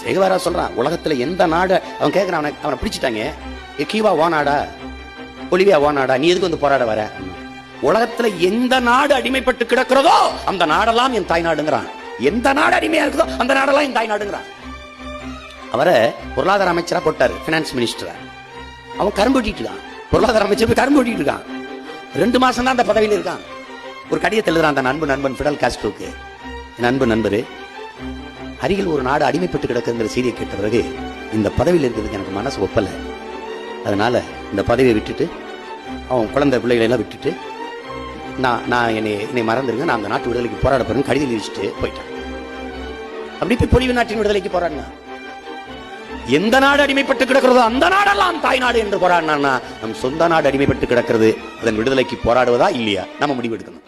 சேகுவாரா சொல்றான், உலகத்துல எந்த நாடு அவன் கேட்கிறான், அவனை பிடிச்சிட்டாங்க, கீவா ஓ நாடா, பொலிவியா ஓ நாடா, நீ எதுக்கு வந்து போராட வர? உலகத்துல எந்த நாடு அடிமைப்பட்டு கிடக்கிறதோ அந்த நாடெல்லாம் என் தாய் நாடுங்கிறான். எந்த நாடு அடிமையா இருக்குதோ அந்த நாடெல்லாம் என் தாய் நாடுங்கிறான். அவரை பொருளாதார அமைச்சரா போட்டாரு, பினான்ஸ் மினிஸ்டரா. அவன் கரும்பு வெட்டிட்டு இருக்கான், பொருளாதார அமைச்சர் கரும்பு வெட்டிட்டு இருக்கான். 2 மாசம் தான் அந்த பதவியில் இருக்கான். ஒரு கடிதத்தில் எழுதுறான் அந்த நண்பன் ஃபிடல் காஸ்ட்ரோக்கு, என் நண்பரு, அருகில் ஒரு நாடு அடிமைப்பட்டு கிடக்குங்கிற செய்தியை கேட்ட பிறகு இந்த பதவியில் இருக்கிறதுக்கு எனக்கு மனசு ஒப்பல. அதனால இந்த பதவியை விட்டுட்டு, அவன் குழந்தை பிள்ளைகளை எல்லாம் விட்டுட்டு, நான் என்னை மறந்துருங்க, நான் அந்த நாட்டு விடுதலைக்கு போராட போறேன்னு கடிதம் எழுதிட்டு போயிட்டேன். அப்படி போய் பொலிவு நாட்டின் விடுதலைக்கு போராடினா. எந்த நாடு அடிமைப்பட்டு கிடக்கிறதோ அந்த நாடெல்லாம் தாய் நாடு என்று போராடினா, நம் சொந்த நாடு அடிமைப்பட்டு கிடக்கிறது, அதன் விடுதலைக்கு போராடுவதா இல்லையா நம்ம முடிவு எடுக்கணும்.